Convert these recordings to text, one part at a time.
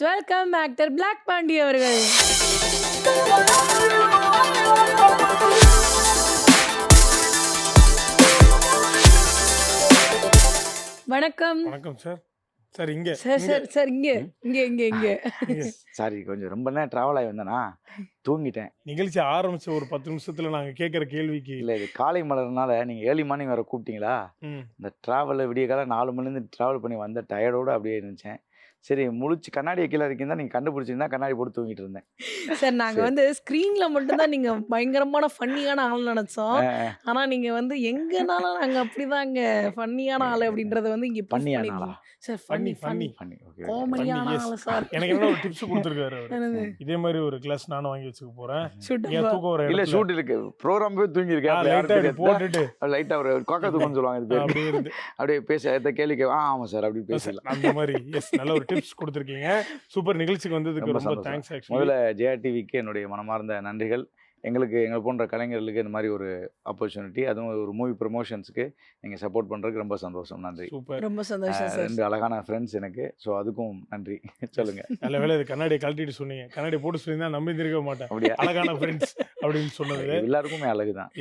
Welcome actor black Pandi அவர்கள். வணக்கம். வணக்கம் சார். சார் இங்க சார் இங்க இங்க இங்க இங்க சாரி, கொஞ்சம் ரொம்ப நேரம் டிராவல் ஆகி வந்தேனா, தூங்கிட்டேன். நிகழ்ச்சி ஆரம்பிச்ச ஒரு 10 நிமிஷத்துல நாங்க கேட்குற கேள்விக்கு இல்லை, இது காலை மலர்னால நீங்கள் ஏர்லி மார்னிங் வேறு கூப்பிட்டீங்களா, இந்த ட்ராவலில் விடிய காலம் 4 மணிலேருந்து ட்ராவல் பண்ணி வந்த டயர்டோடு அப்படியே இருந்துச்சேன். சரி, முழிச்சு கண்ணாடியை கீழே இருக்கீங்க, நீங்கள் கண்டுபிடிச்சிருந்தா கண்ணாடி போட்டு தூங்கிட்டு இருந்தேன். சார் நாங்கள் வந்து ஸ்க்ரீனில் மட்டும்தான் நீங்கள் பயங்கரமான ஃபன்னியான ஆள் நினச்சோம். ஆனால் நீங்கள் வந்து எங்கனாலும் நாங்கள் அப்படிதாங்க ஃபன்னியான ஆள் அப்படின்றத வந்து இங்கே பண்ணியான ஆளா? சார் ஃபன்னி ஃபன்னி பண்ணி ஓகே. காமெடியான ஆள் சார். எனக்கு என்ன ஒரு டிப்ஸ் கொடுத்துருக்காரு அவரு. இதே மாதிரி ஒரு கிளாஸ் நானும் வாங்கி வச்சுக்க போறேன். ஏன் தூக்கம் வர இல்லை, ஷூட் இருக்கு, ப்ரோக்ராம் போய் தூங்கி இருக்கேன் போட்டுட்டு லைட்டாக ஒரு கோக்கா தூக்கம்னு சொல்லுவாங்க, இது பேர். அப்படியே இருந்து அப்படியே பேச கேள்விக்கு ஆமாம் சார் அப்படி பேசலாம். அந்த மாதிரி நல்ல ஒரு டிப்ஸ் கொடுத்துருக்கீங்க. சூப்பர். நிகழ்ச்சிக்கு வந்ததுக்கு ரொம்ப தேங்க்ஸ். முதல்ல ஜெயா டிவிக்கு என்னுடைய மனமார்ந்த நன்றிகள். எங்களை போன்ற கலைஞர்களுக்கு இந்த மாதிரி ஒரு ஆப்பர்ச்சுனிட்டி, அதுவும் ஒரு மூவி ப்ரமோஷன்ஸுக்கு நீங்கள் சப்போர்ட் பண்ணுறதுக்கு ரொம்ப சந்தோஷம். நன்றி. சூப்பர். ரொம்ப சந்தோஷம் சார். 2 அழகான ஃப்ரெண்ட்ஸ் எனக்கு. ஸோ அதுக்கும் நன்றி. சொல்லுங்கள். நல்ல வேலை இது கண்ணாடியை கழட்டிட்டு சொன்னீங்க. கண்ணாடி போட்டு சொன்னீங்கன்னா நம்பி திருக்க மாட்டேன். அப்படியே அழகான ஃப்ரெண்ட்ஸ் அப்படின்னு சொன்னது எல்லாருக்குமே அழகு தான்.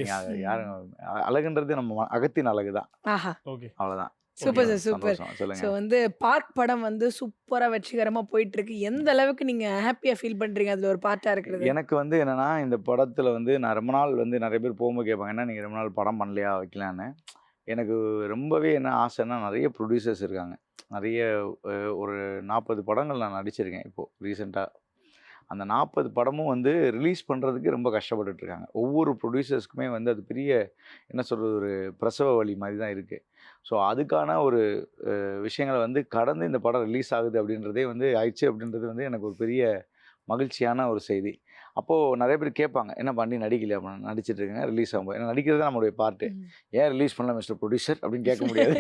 யாரும் அழகுன்றது நம்ம அகத்தின் அழகு தான். ஓகே, அவ்வளோதான். Super sir, super. ஸோ வந்து பார்க் படம் வந்து சூப்பராக வெற்றிகரமாக போயிட்டு இருக்கு. எந்த அளவுக்கு நீங்கள் ஹாப்பியாக ஃபீல் பண்ணுறீங்க அதில் ஒரு பார்ட்டாக இருக்கிறது? எனக்கு வந்து என்னென்னா, இந்த படத்தில் வந்து நான் ரொம்ப நாள் வந்து நிறைய பேர் போகும்போது கேட்பாங்க, என்ன நீங்கள் ரொம்ப நாள் படம் பண்ணலையா வைக்கலான்னு. எனக்கு ரொம்பவே என்ன ஆசைன்னா, நிறைய ப்ரொடியூசர்ஸ் இருக்காங்க. நிறைய ஒரு 40 படங்கள் நான் நடிச்சிருக்கேன் இப்போது ரீசெண்டாக. அந்த 40 படமும் வந்து ரிலீஸ் பண்ணுறதுக்கு ரொம்ப கஷ்டப்பட்டுட்ருக்காங்க. ஒவ்வொரு ப்ரொடியூசர்ஸ்க்குமே வந்து அது பெரிய என்ன சொல்கிறது, ஒரு பிரசவ வலி மாதிரி தான் இருக்குது. ஸோ அதுக்கான ஒரு விஷயங்களை வந்து கடந்து இந்த படம் ரிலீஸ் ஆகுது அப்படின்றதே வந்து ஆயிடுச்சு அப்படின்றது வந்து எனக்கு ஒரு பெரிய மகிழ்ச்சியான ஒரு செய்தி. அப்போது நிறைய பேர் கேட்பாங்க, என்ன பண்ணி நடிக்கலையா அப்படின்னு. நடிச்சிட்ருக்கேங்க, ரிலீஸ் ஆகும்போது ஏன்னா நடிக்கிறது தான் நம்மளுடைய பார்ட்டு. ஏன் ரிலீஸ் பண்ணல மிஸ்டர் ப்ரொடியூசர் அப்படின்னு கேட்க முடியாது.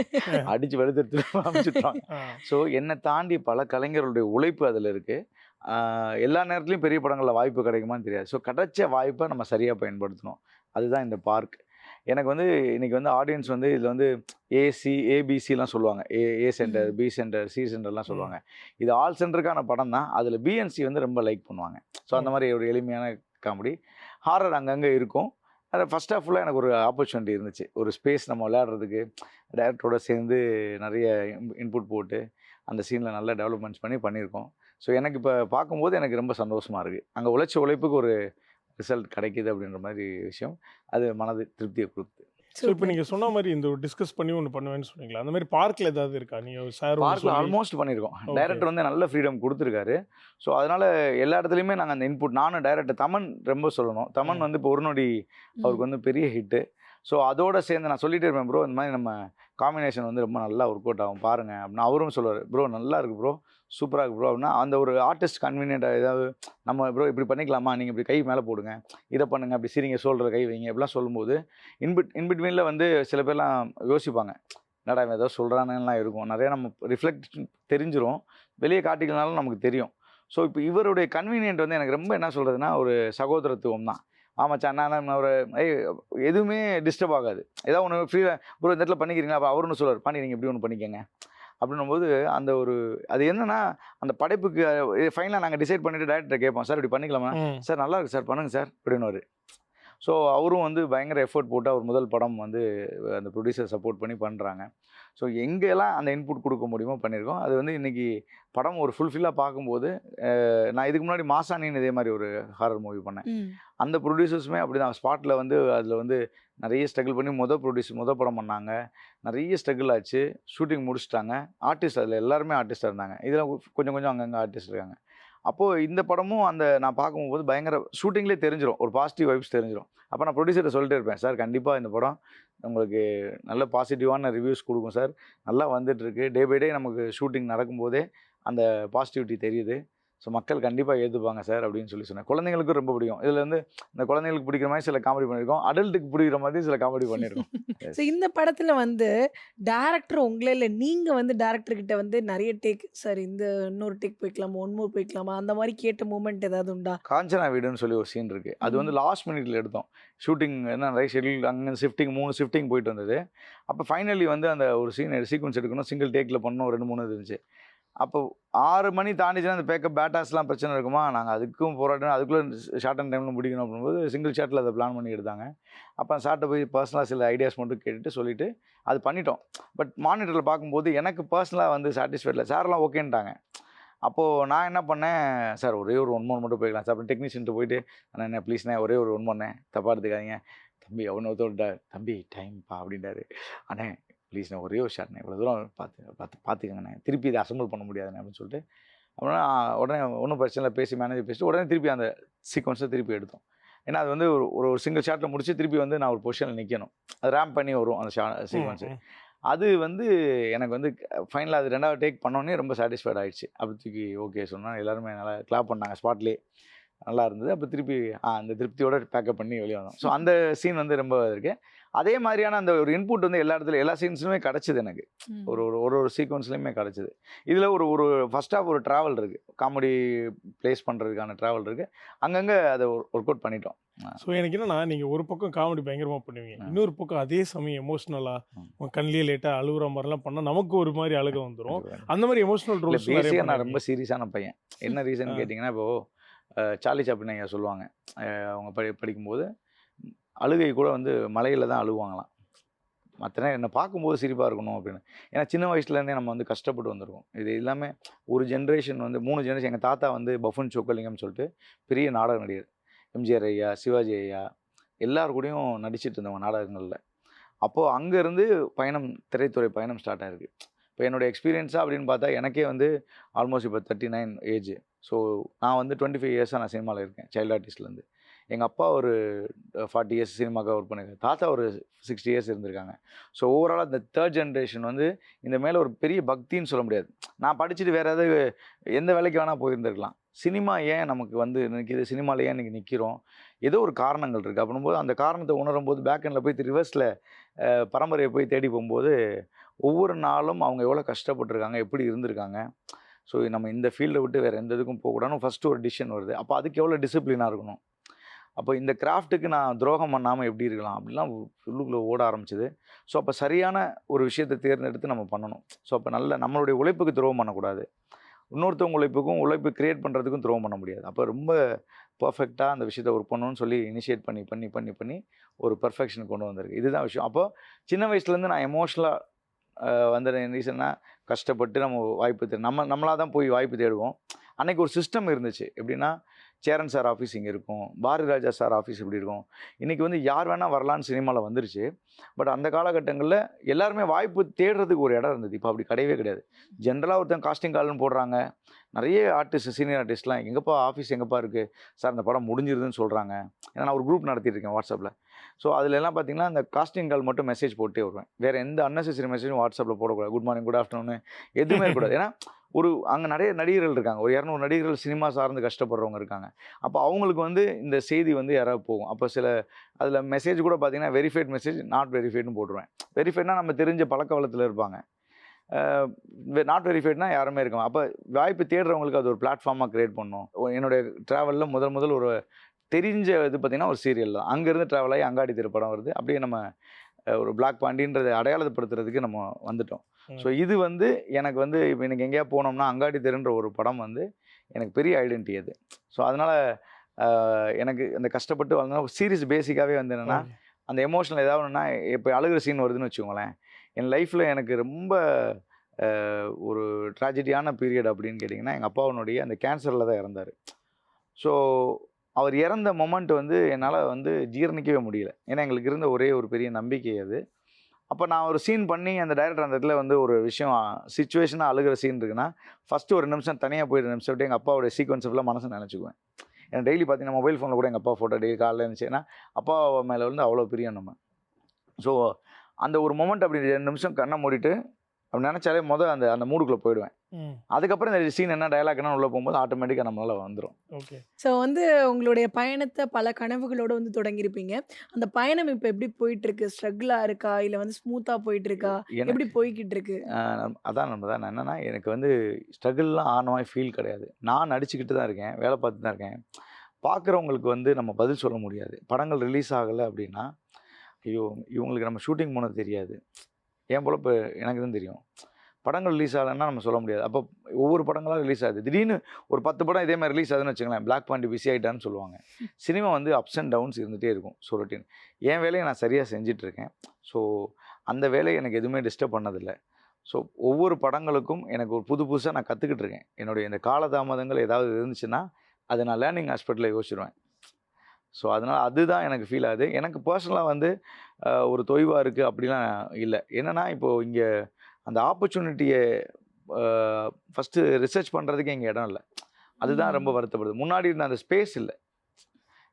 அடித்து வெளுத்து அமைச்சிட்றாங்க. ஸோ என்னை தாண்டி பல கலைஞர்களுடைய உழைப்பு அதில் இருக்குது. எல்லா நேரத்துலையும் பெரிய படங்களில் வாய்ப்பு கிடைக்குமான்னு தெரியாது. ஸோ கிடைச்ச வாய்ப்பை நம்ம சரியாக பயன்படுத்தணும். அதுதான் இந்த பார்க். எனக்கு வந்து இன்றைக்கி வந்து ஆடியன்ஸ் வந்து இதில் வந்து ஏபிசிலாம் சொல்லுவாங்க. A centre, B centre, C சென்டர்லாம் சொல்லுவாங்க. இது ஆல் சென்டருக்கான படம் தான். அதில் பிஎன்சி வந்து ரொம்ப லைக் பண்ணுவாங்க. ஸோ அந்த மாதிரி ஒரு எளிமையான காமெடி. ஹாரர் அங்கங்கே இருக்கும். அது ஃபஸ்ட் ஆஃப் ஃபுல்லாக எனக்கு ஒரு ஆப்பர்ச்சுனிட்டி இருந்துச்சு. ஒரு ஸ்பேஸ் நம்ம விளையாடுறதுக்கு டைரக்டரோட சேர்ந்து நிறைய இன்புட் போட்டு அந்த சீனில் நல்லா டெவலப்மெண்ட்ஸ் பண்ணியிருக்கோம். ஸோ எனக்கு இப்போ பார்க்கும்போது எனக்கு ரொம்ப சந்தோஷமாக இருக்குது. அங்கே உழைப்புக்கு ஒரு ரிசல்ட் கிடைக்கிது அப்படின்ற மாதிரி விஷயம். அது மனது திருப்தியை கொடுத்து. ஸோ இப்போ நீங்கள் சொன்ன மாதிரி இந்த ஒரு டிஸ்கஸ் பண்ணி ஒன்று பண்ணுவேன்னு சொன்னீங்களா, அந்த மாதிரி பார்க்கில் ஏதாவது இருக்கா? நீங்கள் சார் பார்க்கில் ஆல்மோஸ்ட் பண்ணியிருக்கோம். டைரக்டர் வந்து நல்ல ஃப்ரீடம் கொடுத்துருக்காரு. ஸோ அதனால் எல்லா இடத்துலையுமே நாங்கள் அந்த இன்புட், நானும் டைரக்டர் தமன் ரொம்ப சொல்லணும். தமன் வந்து இப்போ ஒரு நொடி அவருக்கு வந்து பெரிய ஹிட்டு. ஸோ அதோடு சேர்ந்து நான் சொல்லிகிட்டே இருப்பேன், ப்ரோ இந்த மாதிரி நம்ம காம்பினேஷன் வந்து ரொம்ப நல்லா ஒர்க் அவுட் ஆகும் பாருங்கள் அப்படின்னா. அவரும் சொல்லுவார், ப்ரோ நல்லா இருக்குது ப்ரோ, சூப்பராக இருக்குது ப்ரோ அப்படின்னா. அந்த ஒரு ஆர்டிஸ்ட் கன்வீனியன்ட்டாக ஏதாவது நம்ம ப்ரோ இப்படி பண்ணிக்கலாமா, நீங்கள் இப்படி கை மேலே போடுங்க, இதை பண்ணுங்கள், அப்படி சிரிங்க, ஷோல்டர் கை வைங்க, இப்படிலாம் சொல்லும்போது இன்பிட்வீனில் வந்து சில பேர்லாம் யோசிப்பாங்க, என்னடா ஏதோ சொல்கிறானுலாம் இருக்கும். நிறையா நம்ம ரிஃப்ளெக்ட் தெரிஞ்சிடும், வெளியே காட்டிக்கலனாலும் நமக்கு தெரியும். ஸோ இப்போ இவருடைய கன்வீனியன்ட் வந்து எனக்கு ரொம்ப என்ன சொல்கிறதுனா ஒரு சகோதரத்துவம் தான். ஆமாச்சா நான் ஒரு எதுவுமே டிஸ்டர்ப் ஆகாது. ஏதாவது ஒன்று ஃப்ரீயாக ப்ரோ இந்த இடத்துல பண்ணிக்கிறீங்களா, அப்போ அவர் ஒன்று சொல்லுவார், பண்ணி நீங்கள் இப்படி ஒன்று பண்ணிக்கங்க அப்படின்னும்போது அந்த ஒரு அது என்னென்னா அந்த படைப்புக்கு ஃபைனலாக நாங்கள் டிசைட் பண்ணிவிட்டு டைரக்டரை கேட்போம், சார் இப்படி பண்ணிக்கலாமா, சார் நல்லா இருக்குது சார் பண்ணுங்கள் சார் அப்படின்னு. ஸோ அவரும் வந்து பயங்கர எஃபர்ட் போட்டு அவர் முதல் படம் வந்து அந்த ப்ரொடியூசர் சப்போர்ட் பண்ணி பண்ணுறாங்க. ஸோ எங்கெல்லாம் அந்த இன்புட் கொடுக்க முடியுமோ பண்ணியிருக்கோம். அது வந்து இன்றைக்கி படம் ஒரு ஃபுல்ஃபில்லாக பார்க்கும்போது, நான் இதுக்கு முன்னாடி மாசாணின்னு இதே மாதிரி ஒரு ஹாரர் மூவி பண்ணேன். அந்த ப்ரொடியூசர்ஸுமே அப்படி தான் ஸ்பாட்டில் வந்து அதில் வந்து நிறைய ஸ்ட்ரகிள் பண்ணி மொதல் படம் பண்ணாங்க. நிறைய ஸ்ட்ரகிள் ஆச்சு. ஷூட்டிங் முடிச்சிட்டாங்க. ஆர்டிஸ்ட் அதில் எல்லாருமே ஆர்டிஸ்ட்டாக இருந்தாங்க. இதில் கொஞ்சம் அங்கங்கே ஆர்டிஸ்ட் இருக்காங்க. அப்போது இந்த படமும் அந்த நான் பார்க்கும்போது பயங்கர ஷூட்டிங்லேயே தெரிஞ்சிடும், ஒரு பாசிட்டிவ் வைப்ஸ் தெரிஞ்சிடும். அப்போ நான் ப்ரொடியூசர்கிட்ட சொல்லிட்டே இருப்பேன், சார் கண்டிப்பாக இந்த படம் உங்களுக்கு நல்ல பாசிட்டிவான ரிவ்யூஸ் கொடுக்கும் சார், நல்லா வந்துட்டுருக்கு, டே பை டே நமக்கு ஷூட்டிங் நடக்கும்போதே அந்த பாசிட்டிவிட்டி தெரியுது, ஸோ மக்கள் கண்டிப்பாக ஏற்றுப்பாங்க சார் அப்படின்னு சொன்னேன். குழந்தைங்களுக்கும் ரொம்ப பிடிக்கும். இதில் வந்து இந்த குழந்தைங்களுக்கு பிடிக்கிற மாதிரி சில காமெடி பண்ணியிருக்கோம், அடல்ட்டுக்கு பிடிக்கிற மாதிரி சில காமெடி பண்ணியிருக்கோம். ஸோ இந்த படத்தில் வந்து டேரக்டர் உங்களே இல்லை, நீங்கள் வந்து டேரக்டர்கிட்ட வந்து நிறைய டேக், சார் இந்த இன்னொரு டேக் போய்க்கலாமா, ஒன்மோர் போய்க்கலாமா, அந்த மாதிரி கேட்ட மூமெண்ட் ஏதாவது உண்டா? காஞ்சனா வீடுன்னு சொல்லி ஒரு சீன் இருக்குது. அது வந்து லாஸ்ட் மினிட்ல எடுத்தோம். ஷூட்டிங் என்ன நிறைய ஷெட்யூல் அங்கே ஷிஃப்டிங் 3 ஷிஃப்டிங் போயிட்டு வந்தது. அப்போ ஃபைனலி வந்து அந்த ஒரு சீக்வன்ஸ் எடுக்கணும், சிங்கிள் டேக்கில் பண்ணணும், 2-3 இருந்துச்சு. அப்போ 6 மணி தாண்டிச்சுன்னா அந்த பேக்கப் பேட்டாஸ்லாம் பிரச்சனை இருக்குமா, நாங்கள் அதுக்கும் போராட்டம், அதுக்குள்ளே ஷார்ட் அண்ட் டைமில் முடிக்கணும் அப்படிங்கும்போது சிங்கிள் ஷாட்டில் அதை பிளான் பண்ணி எடுத்தாங்க. அப்போ ஷார்ட்டை போய் பர்சனலாக சில ஐடியாஸ் மட்டும் கேட்டுட்டு சொல்லிவிட்டு அது பண்ணிட்டோம். பட் மானிட்டரில் பார்க்கும்போது எனக்கு பர்சனலாக வந்து சாட்டிஸ்ஃபைட் இல்லை. சார்லாம் ஓகேன்ட்டாங்க. அப்போது நான் என்ன பண்ணேன், சார் ஒரே ஒரு 1 மோர் மட்டும் போய்க்கலாம் சார். அப்புறம் டெக்னீஷியன்ட்டு போயிட்டு, அண்ணா ப்ளீஸ்ண்ணே ஒரே ஒரு 1 மோர்ண்ணே, தப்பாக எடுத்துக்காதீங்க. தம்பி அவனொருத்தர் தம்பி டைம்ப்பா அப்படின்ட்டாரு. அண்ணே ப்ளீஸ்ண்ணே ஒரே ஒரு ஷாட்ண்ணே, இவ்வளோ தூரம் பார்த்துக்கங்கண்ணே, திருப்பி இதை அசம்பிள் பண்ண முடியாதுண்ணே அப்படின்னு சொல்லிட்டு, அப்படின்னா உடனே ஒன்றும் பிரச்சனை இல்லை, பேசி மேனேஜர் பேசிட்டு உடனே திருப்பி அந்த சீக்வன்ஸை திருப்பி எடுத்தோம். ஏன்னா அது வந்து ஒரு சிங்கிள் ஷாட்டில் முடிச்சு திருப்பி வந்து நான் ஒரு பொசிஷனில் நிற்கணும். அது ரேம்ப் பண்ணி வரும் அந்த சீக்வன்ஸு. அது வந்து எனக்கு வந்து ஃபைனலாக அது 2வது டேக் பண்ணோன்னே ரொம்ப சாட்டிஸ்ஃபைட் ஆகிடுச்சு. அப்படி தூக்கி ஓகே சொன்னால் எல்லாருமே நல்லா கிளாப் பண்ணாங்க ஸ்பாட்லேயே, நல்லா இருந்தது. அப்போ திருப்பி அந்த திருப்தியோட பேக்கப் பண்ணி வெளியே வந்தோம். ஸோ அந்த சீன் வந்து ரொம்ப இருக்குது. அதே மாதிரியான அந்த ஒரு இன்புட் வந்து எல்லா இடத்துலையும் எல்லா சீன்ஸ்லுமே கிடச்சிது எனக்கு. ஒரு சீக்வன்ஸ்லையுமே கிடச்சிது. இதில் ஒரு ஃபர்ஸ்ட் ஆஃப் ஒரு ட்ராவல் இருக்குது, காமெடி ப்ளேஸ் பண்ணுறதுக்கான ட்ராவல் இருக்குது. அங்கங்கே அதை ஒர்க் அவுட் பண்ணிட்டோம். ஸோ எனக்கு என்னன்னா, நீங்கள் ஒரு பக்கம் காமெடி பயங்கரமாக பண்ணுவீங்க, இன்னொரு பக்கம் அதே சமயம் எமோஷ்னலாக உங்கள் கண்ணிலே லேட்டாக அழுகுற மாதிரிலாம் பண்ணால் நமக்கு ஒரு மாதிரி அழுக வந்துடும். அந்த மாதிரி எமோஷனல் ரோல்ஸ் பேசிக்காக நான் ரொம்ப சீரியஸான பையன். என்ன ரீசன் கேட்டிங்கன்னா, இப்போது சார்லி சாப்ளின் ஐயா சொல்லுவாங்க, அவங்க படிக்கும்போது அழுகை கூட வந்து மலையில் தான் அழுவாங்களாம். மற்ற நேரம் என்னை பார்க்கும்போது சிரிப்பாக இருக்கணும் அப்படின்னு. ஏன்னா சின்ன வயசுலேருந்தே நம்ம வந்து கஷ்டப்பட்டு வந்திருக்கோம். இது எல்லாமே ஒரு ஜென்ரேஷன் வந்து 3 ஜென்ரேஷன். எங்கள் தாத்தா வந்து பஃபன் சொக்கலிங்கம்னு சொல்லிட்டு பெரிய நாடக நடிகர். எம்ஜிஆர் ஐயா, சிவாஜி ஐயா எல்லார் கூடயும் நடிச்சிட்டு இருந்தவங்க நாடகங்களில். அப்போது அங்கேருந்து திரைத்துறை பயணம் ஸ்டார்ட் ஆகிருக்கு. இப்போ என்னோடய எக்ஸ்பீரியன்ஸாக அப்படின்னு பார்த்தா எனக்கே வந்து ஆல்மோஸ்ட் இப்போ 39 ஏஜ். ஸோ நான் வந்து 25 இயர்ஸாக நான் சினிமாவில் இருக்கேன், சைல்டு ஆர்டிஸ்ட்லேருந்து. எங்கள் அப்பா ஒரு 40 இயர்ஸ் சினிமாக்காக ஒர்க் பண்ணியிருக்காங்க. தாத்தா ஒரு 60 இயர்ஸ் இருந்திருக்காங்க. ஸோ ஓவராலாக இந்த 3rd ஜென்ரேஷன் வந்து இந்த மேலே ஒரு பெரிய பக்தின்னு சொல்ல முடியாது. நான் படிச்சுட்டு வேறு ஏதாவது எந்த வேலைக்கு வேணால் போயிருந்துருக்கலாம். சினிமா ஏன் நமக்கு வந்து நிற்கிது, சினிமாவில் ஏன் இன்றைக்கி நிற்கிறோம், ஏதோ ஒரு காரணங்கள் இருக்குது. அப்படின்போது அந்த காரணத்தை உணரும்போது பேக் எண்டில் போய் ரிவர்ஸில் பரம்பரையை போய் தேடி போகும்போது ஒவ்வொரு நாளும் அவங்க எவ்வளோ கஷ்டப்பட்டுருக்காங்க, எப்படி இருந்திருக்காங்க. ஸோ நம்ம இந்த ஃபீல்டை விட்டு வேறு எந்த இதுக்கும் போகக்கூடாதுன்னு ஃபஸ்ட்டு ஒரு டிசிஷன் வருது. அப்போ அதுக்கு எவ்வளோ டிசிப்ளினாக இருக்கணும். அப்போ இந்த கிராஃப்ட்டுக்கு நான் துரோகம் பண்ணாமல் எப்படி இருக்கலாம் அப்படிலாம் உள்ளுக்குள்ளே ஓட ஆரம்பிச்சிது. ஸோ அப்போ சரியான ஒரு விஷயத்தை தேர்ந்தெடுத்து நம்ம பண்ணணும். ஸோ அப்போ நம்மளுடைய உழைப்புக்கு துரோகம் பண்ணக்கூடாது, இன்னொருத்தவங்க உழைப்பு க்ரியேட் பண்ணுறதுக்கும் துரோகம் பண்ண முடியாது. அப்போ ரொம்ப பர்ஃபெக்டாக அந்த விஷயத்தை ஒர்க் பண்ணணும்னு சொல்லி இனிஷியேட் பண்ணி ஒரு பெர்ஃபெக்ஷன் கொண்டு வந்திருக்கு. இதுதான் விஷயம். அப்போது சின்ன வயசுலேருந்து நான் எமோஷ்னலாக வந்த ரீசன்னா கஷ்டப்பட்டு நம்ம வாய்ப்பு நம்மளாக தான் போய் வாய்ப்பு தேடுவோம். அன்றைக்கி ஒரு சிஸ்டம் இருந்துச்சு. எப்படின்னா, சேரன் சார் ஆஃபீஸ் இங்கே இருக்கும், பாரதி ராஜா சார் ஆஃபீஸ் இப்படி இருக்கும். இன்றைக்கி வந்து யார் வேணால் வரலான்னு சினிமாவில் வந்துருச்சு. பட் அந்த காலகட்டங்களில் எல்லாருமே வாய்ப்பு தேடுறதுக்கு ஒரு இடம் இருந்தது. இப்போ அப்படி கிடையவே கிடையாது. ஜென்ரலாக ஒருத்தன் காஸ்டிங் கால்னு போடுறாங்க. நிறைய ஆர்டிஸ்ட், சீனியர் ஆர்டிஸ்ட்லாம் எங்கேப்பா ஆஃபீஸ் எங்கேப்பா இருக்குது சார், அந்த படம் முடிஞ்சிருதுன்னு சொல்கிறாங்க. ஏன்னா நான் ஒரு குரூப் நடத்திட்டு இருக்கேன் வாட்ஸ்அப்பில். ஸோ அதில் எல்லாம் பார்த்தீங்கன்னா அந்த காஸ்டிங் கால் மட்டும் மெசேஜ் போட்டே வருவேன். வேறு எந்த அன்னெசரி மெசேஜும் வாட்ஸ்அப்பில் போடக்கூடாது. குட் மார்னிங், குட் ஆஃப்டர்நூன் எதுவுமே இருக்கக்கூடாது. ஏன்னா அங்கே நிறைய நடிகர்கள் இருக்காங்க. ஒரு 200 நடிகர்கள் சினிமா சார்ந்து கஷ்டப்படுறவங்க இருக்காங்க. அப்போ அவங்களுக்கு வந்து இந்த செய்தி வந்து யாராவது போகும். அப்போ அதில் மெசேஜ் கூட பார்த்தீங்கன்னா வெரிஃபைட் மெசேஜ், நாட் வெரிஃபைடுன்னு போட்டுருவேன். வெரிஃபைட்னா நம்ம தெரிஞ்ச பழக்க வழக்கத்தில் இருப்பாங்க. நாட் வெரிஃபைட்னா யாருமே இருக்காங்க. அப்போ வாய்ப்பு தேடுறவங்களுக்கு அது ஒரு பிளாட்ஃபார்மாக க்ரியேட் பண்ணணும். என்னுடைய ட்ராவலில் முதல் ஒரு தெரிஞ்ச இது பார்த்திங்கன்னா ஒரு சீரியல் தான். அங்கேருந்து ட்ராவல் ஆகி அங்காடி தெரு படம் வருது. அப்படியே நம்ம ஒரு பிளாக் பாண்டின்றதை அடையாளப்படுத்துறதுக்கு நம்ம வந்துட்டோம். ஸோ இது வந்து எனக்கு வந்து இப்போ எனக்கு எங்கேயா போனோம்னா அங்காடி தெருன்ற ஒரு படம் வந்து எனக்கு பெரிய ஐடென்டிட்டி அது. ஸோ அதனால் எனக்கு அந்த கஷ்டப்பட்டு வளர்ந்தா சீரியஸ் பேசிக்காகவே வந்து என்னென்னா அந்த எமோஷனல் ஏதாவது ஒன்றுனா, இப்போ அழுகிற சீன் வருதுன்னு வச்சுக்கோங்களேன், என் லைஃப்பில் எனக்கு ரொம்ப ஒரு ட்ராஜடியான பீரியட் அப்படின்னு கேட்டிங்கன்னா, எங்கள் அப்பாவுடைய அந்த கேன்சரில் தான் இறந்தார். ஸோ அவர் இறந்த மொமெண்ட் வந்து என்னால் வந்து ஜீரணிக்கவே முடியல. ஏன்னா எங்களுக்கு இருந்த ஒரே ஒரு பெரிய நம்பிக்கை அது. அப்போ நான் ஒரு சீன் பண்ணி அந்த டைரக்டர் அந்த இடத்துல வந்து ஒரு விஷயம் சிச்சுவேஷனாக அழுகிற சீன் இருக்குன்னா, ஃபஸ்ட்டு ஒரு 2 நிமிஷம் தனியாக போய் 2 நிமிஷம் விட்டு எங்கள் அப்பாவுடைய சீக்வன்ஸ் ஃபுல்லாக மனசை நினச்சிக்குவேன். ஏன்னா டெய்லி பார்த்தீங்கன்னா மொபைல் ஃபோனில் கூட எங்கள் அப்பா ஃபோட்டோ டெய்லி காலையில் இருந்துச்சு. ஏன்னா அப்பா மேலே வந்து அவ்வளோ பிரியம் நம்ம. ஸோ அந்த ஒரு மொமெண்ட் அப்படி 2 நிமிஷம் கண்ணை மூடிட்டு அப்படி நினச்சாலே அந்த மூடுக்குள்ளே போயிடுவேன். அதுக்கப்புறம் இந்த சீன் என்ன டயலாக் என்ன உள்ளே போகும்போது ஆட்டோமேட்டிக்காக நம்மளால் வந்துடும். ஓகே. ஸோ வந்து உங்களுடைய பயணத்தை பல கனவுகளோடு வந்து தொடங்கியிருப்பீங்க. அந்த பயணம் இப்போ எப்படி போயிட்டுருக்கு? ஸ்ட்ரகிளாக இருக்கா, இல்லை வந்து ஸ்மூத்தாக போயிட்டுருக்கா, எப்படி போய்கிட்டு இருக்கு? அதான் நான் என்னென்னா, எனக்கு வந்து ஸ்ட்ரகிள்லாம் ஆன மாதிரி ஃபீல் கிடையாது. நான் நடிச்சுக்கிட்டு தான் இருக்கேன், வேலை பார்த்து தான் இருக்கேன். பார்க்குறவங்களுக்கு வந்து நம்ம பதில் சொல்ல முடியாது. படங்கள் ரிலீஸ் ஆகலை அப்படின்னா, ஐயோ இவங்களுக்கு நம்ம ஷூட்டிங் போனது தெரியாது, என் பொழப்பு எனக்கு தான் தெரியும். படங்கள் ரிலீஸ் ஆகலைன்னா நம்ம சொல்ல முடியாது. அப்போ ஒவ்வொரு படங்களாக ரிலீஸ் ஆகுது. திடீர்னு ஒரு 10 படம் இதே மாதிரி ரிலீஸ் ஆகுதுன்னு வச்சுங்களேன், பிளாக் பாண்டி பிஸி ஆகிட்டான்னு சொல்லுவாங்க. சினிமா வந்து அப்ஸ் அண்ட் டவுன்ஸ் இருந்துகிட்டே இருக்கும். ஸோ ரொட்டீன் என் வேலையை நான் சரியாக செஞ்சிட்ருக்கேன். ஸோ அந்த வேலையை எனக்கு எதுவுமே டிஸ்டர்ப் பண்ணதில்லை. ஸோ ஒவ்வொரு படங்களுக்கும் எனக்கு ஒரு புதுசாக நான் கற்றுக்கிட்டு இருக்கேன். என்னுடைய இந்த காலதாமதங்கள் ஏதாவது இருந்துச்சுன்னா அதை நான் லேர்னிங் ஹாஸ்பிட்டலில் யோசிச்சிருவேன். ஸோ அதனால் அதுதான் எனக்கு ஃபீல் ஆகுது. எனக்கு பர்சனலாக வந்து ஒரு தொய்வாக இருக்குது அப்படிலாம் இல்லை. என்னென்னா இப்போது இங்கே அந்த ஆப்பர்ச்சுனிட்டியை ஃபஸ்ட்டு ரிசர்ச் பண்ணுறதுக்கு இங்கே இடம் இல்லை. அதுதான் ரொம்ப வருத்தப்படுது. முன்னாடி இருந்த அந்த ஸ்பேஸ் இல்லை.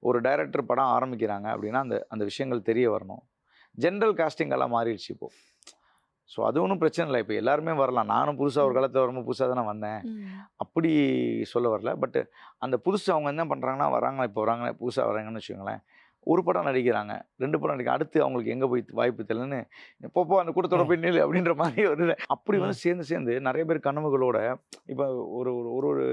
ஒரு டைரக்டர் படம் ஆரம்பிக்கிறாங்க அப்படின்னா அந்த அந்த விஷயங்கள் தெரிய வரணும். ஜென்ரல் காஸ்டிங் எல்லாம் மாறிடுச்சு இப்போது. ஸோ அது ஒன்றும் பிரச்சனை இல்லை. இப்போ எல்லாருமே வரலாம். நானும் புதுசாக ஒரு காலத்தில் வரும்போது புதுசாக தானே வந்தேன். அப்படி சொல்ல வரல. பட்டு அந்த புதுசு அவங்க என்ன பண்ணுறாங்கன்னா வராங்க, இப்போ வராங்க புதுசாக வராங்கன்னு வச்சுக்கோங்களேன். ஒரு படம் நடிக்கிறாங்க, 2 படம் நடிக்கிறாங்க. அடுத்து அவங்களுக்கு எங்கே போய் வாய்ப்பு தெரியலன்னு போப்போ அந்த கூட்டத்தோட போய் நில்லு அப்படின்ற மாதிரி ஒரு அப்படி வந்து சேர்ந்து நிறைய பேர் கனவுகளோட இப்போ ஒரு ஒரு ஒரு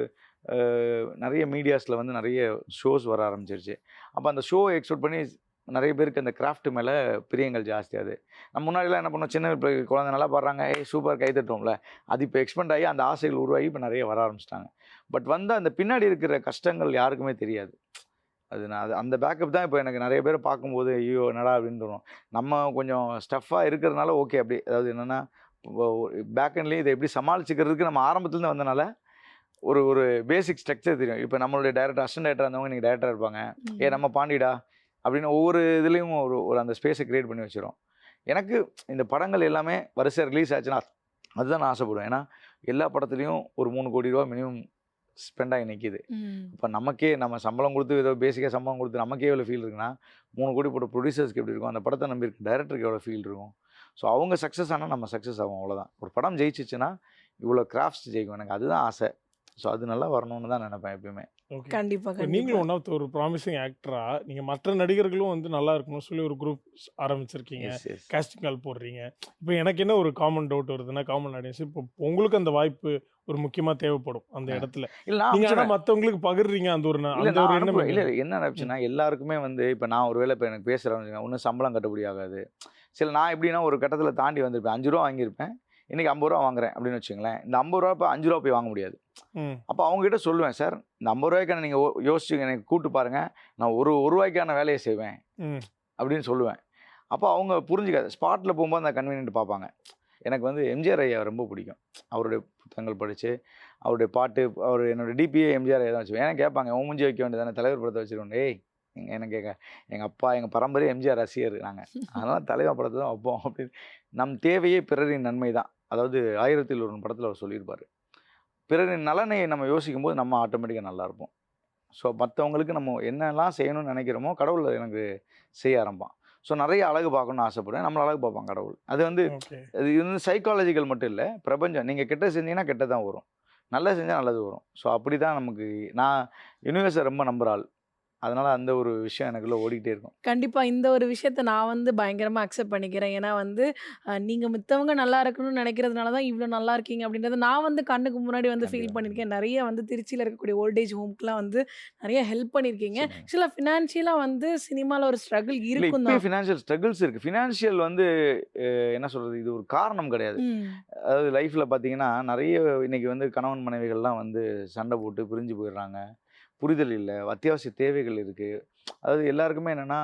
நிறைய மீடியாஸில் வந்து நிறைய ஷோஸ் வர ஆரம்பிச்சிருச்சு. அப்போ அந்த ஷோவை எக்ஸ்பெக்ட் பண்ணி நிறைய பேருக்கு அந்த கிராஃப்ட் மேலே பிரியங்கள் ஜாஸ்தியாது. நம்ம முன்னாடிலாம் என்ன பண்ணோம், சின்ன குழந்தை நல்லா பாடுறாங்க, சூப்பர் கை தட்டுவோம்ல. அது இப்போ எக்ஸ்பெண்ட் ஆகி அந்த ஆசைகள் உருவாகி இப்போ நிறைய வர ஆரம்பிச்சிட்டாங்க. பட் வந்து அந்த பின்னாடி இருக்கிற கஷ்டங்கள் யாருக்குமே தெரியாது. அது அந்த பேக்கப் தான் இப்போ எனக்கு நிறைய பேரை பார்க்கும்போது ஐயோ என்னடா அப்படின்னு தோணும். நம்ம கொஞ்சம் ஸ்டஃப்பாக இருக்கிறதுனால ஓகே. அப்படி அதாவது என்னென்னா பேக்கெண்ட்லேயும் இதை எப்படி சமாளிச்சுக்கிறதுக்கு நம்ம ஆரம்பத்துலேருந்து வந்தனால ஒரு ஒரு பேசிக் ஸ்ட்ரக்சர் தெரியும். இப்போ நம்மளுடைய டேரக்டர் அசிஸ்டன்ட் டேரக்டர் இருந்தவங்க இன்றைக்கி டேரக்டர் இருப்பாங்க. நம்ம பாண்டிடா அப்படின்னு ஒவ்வொரு இதுலேயும் ஒரு அந்த ஸ்பேஸை க்ரியேட் பண்ணி வச்சிடும். எனக்கு இந்த படங்கள் எல்லாமே வரிசையாக ரிலீஸ் ஆச்சுன்னா அதுதான் நான் ஆசைப்படுவேன். ஏன்னா எல்லா படத்துலேயும் ஒரு 3 கோடி ரூபா மினிமம் ஸ்பெண்ட் ஆகி நிற்கிது. இப்போ நமக்கே நம்ம சம்பளம் கொடுத்து ஏதோ பேசிக்காக சம்பளம் கொடுத்து நமக்கே எவ்வளோ ஃபீல் இருக்குன்னா 3 கோடி போட்ட ப்ரொடியூசர்ஸ்க்கு எப்படி இருக்கும், அந்த படத்தை நம்பியிருக்க டைரக்டருக்கு எவ்வளோ ஃபீல் இருக்கும். ஸோ அவங்க சக்ஸஸ் ஆனால் நம்ம சக்ஸஸ் ஆகும். அவ்வளோதான். ஒரு படம் ஜெயிச்சிச்சுன்னா இவ்வளோ கிராஃப்ட்ஸ் ஜெயிக்கும். எனக்கு அதுதான் ஆசை. ஸோ அது நல்லா வரணும்னு தான் நினைப்பேன் எப்பயுமே. ஓகே. கண்டிப்பா, நீங்களும் கண்டிப்பா. ஒன் ஆஃப் ஒரு ப்ராமிசிங் ஆக்டரா நீங்கள் மற்ற நடிகர்களும் வந்து நல்லா இருக்கணும்னு சொல்லி ஒரு குரூப் ஆரம்பிச்சிருக்கீங்க. எஸ் எஸ் காஸ்டிங் கால் போடுறீங்க. இப்போ எனக்கு என்ன ஒரு காமன் டவுட் வருதுன்னா, காமன் ஆடியன்ஸ் இப்போ உங்களுக்கு அந்த வாய்ப்பு ஒரு முக்கியமாக தேவைப்படும் அந்த இடத்துல. இல்லை நான் நீங்கள் ஆனால் அனுப்பிச்சிடுவேன். மற்றவங்களுக்கு பகிர்றீங்க அந்த ஒரு இல்லை அந்த நான் ஒரு எண்ணம் அனுப்புவேன். இல்லை எங்களுக்கு. என்ன நினச்சுன்னா எல்லாருக்குமே வந்து இப்போ நான் ஒரு வேளை இப்போ எனக்கு பேசுகிறேன் ஒன்றும் சம்பளம் கட்டுப்படி ஆகாது. சில நான் எப்படின்னா ஒரு கட்டத்தில் தாண்டி வந்திருப்பேன். 5 ரூபா வாங்கியிருப்பேன், இன்றைக்கி 50 ரூபா வாங்குறேன் அப்படின்னு வச்சுங்களேன். இந்த 50 ரூபா இப்போ 5 ரூபா போய் வாங்க முடியாது. அப்போ அவங்ககிட்ட சொல்லுவேன், சார் இந்த 50 ரூபாய்க்கான நீங்கள் யோசிச்சு எனக்கு கூப்பிட்டு பாருங்கள், நான் ஒரு ரூபாய்க்கான வேலையை செய்வேன் அப்படின்னு சொல்லுவேன். அப்போ அவங்க புரிஞ்சுக்காது. ஸ்பாட்டில் போகும்போது அந்த கன்வீனியன்ட் பார்ப்பாங்க. எனக்கு வந்து எம்ஜிஆர் ஐயா ரொம்ப பிடிக்கும். அவருடைய புத்தகங்கள் படித்து அவருடைய பாட்டு அவர் என்னோடய டிபிஏ எம்ஜிஆர் ஐயா தான் வச்சுருவேன். ஏன்னா கேட்பாங்க உன் மூஞ்சி வைக்க வேண்டியதானே, தலைவர் படத்தை வச்சுருக்கோம். ஏய் என்ன கேட்க, எங்கள் அப்பா எங்கள் பரம்பரை எம்ஜிஆர் ரசிகர் நாங்கள், அதனால் தலைவர் படத்தை தான் வைப்போம் அப்படின்னு. நம் தேவையே பிறரின் நன்மை தான். அதாவது 1001 படத்தில் அவர் சொல்லியிருப்பார். பிறரின் நலனை நம்ம யோசிக்கும் போது நம்ம ஆட்டோமேட்டிக்காக நல்லா இருப்போம். ஸோ மற்றவங்களுக்கு நம்ம என்னெல்லாம் செய்யணும்னு நினைக்கிறோமோ கடவுள் எனக்கு செய்ய ஆரம்பிப்பான். ஸோ நிறைய அழகு பார்க்கணும்னு ஆசைப்படுவேன். நம்மளை அழகு பார்ப்பான் கடவுள். அது வந்து ஓகே. அது வந்து சைக்காலஜிக்கல் மட்டும் இல்லை, பிரபஞ்சம். நீங்கள் கெட்ட செஞ்சீங்கன்னா கெட்ட தான் வரும், நல்லது செஞ்சால் நல்லது வரும். ஸோ அப்படி தான் நமக்கு. நான் யூனிவர்ஸை ரொம்ப நம்புகிற ஆள். அதனால் அந்த ஒரு விஷயம் எனக்குள்ளே ஓடிக்கிட்டே இருக்கும். கண்டிப்பா. இந்த ஒரு விஷயத்த நான் வந்து பயங்கரமா அக்செப்ட் பண்ணிக்கிறேன். ஏன்னா வந்து நீங்க மித்தவங்க நல்லா இருக்கணும்னு நினைக்கிறதுனால தான் இவ்ளோ நல்லா இருக்கீங்க அப்படின்றத நான் வந்து கண்ணுக்கு முன்னாடி வந்து ஃபீல் கண்டிப்பாக பண்ணியிருக்கேன். நிறைய வந்து திருச்சியில இருக்கக்கூடிய ஓல்டேஜ் ஹோம்க்குலாம் வந்து நிறைய ஹெல்ப் பண்ணியிருக்கீங்க. சரிங்க. ஆக்சுவலா ஃபினான்ஷியலா வந்து சினிமால ஒரு ஸ்ட்ரகிள் இல்லை இருக்கும் இப்போயும் தான். ஃபினான்ஷியல் ஸ்ட்ரகிள்ஸ் இருக்குது. ஃபினான்ஷியல் வந்து என்ன சொல்கிறது, இது ஒரு காரணம் கிடையாது. ம். அதாவது லைஃப்பில் பார்த்தீங்கன்னா நிறைய இன்றைக்கி வந்து கணவன் மனைவிகள்லாம் வந்து சண்டை போட்டு பிரிஞ்சு போயிடுறாங்க. புரிதல் இல்லை, அத்தியாவசிய தேவைகள் இருக்குது. அதாவது எல்லாருக்குமே என்னென்னா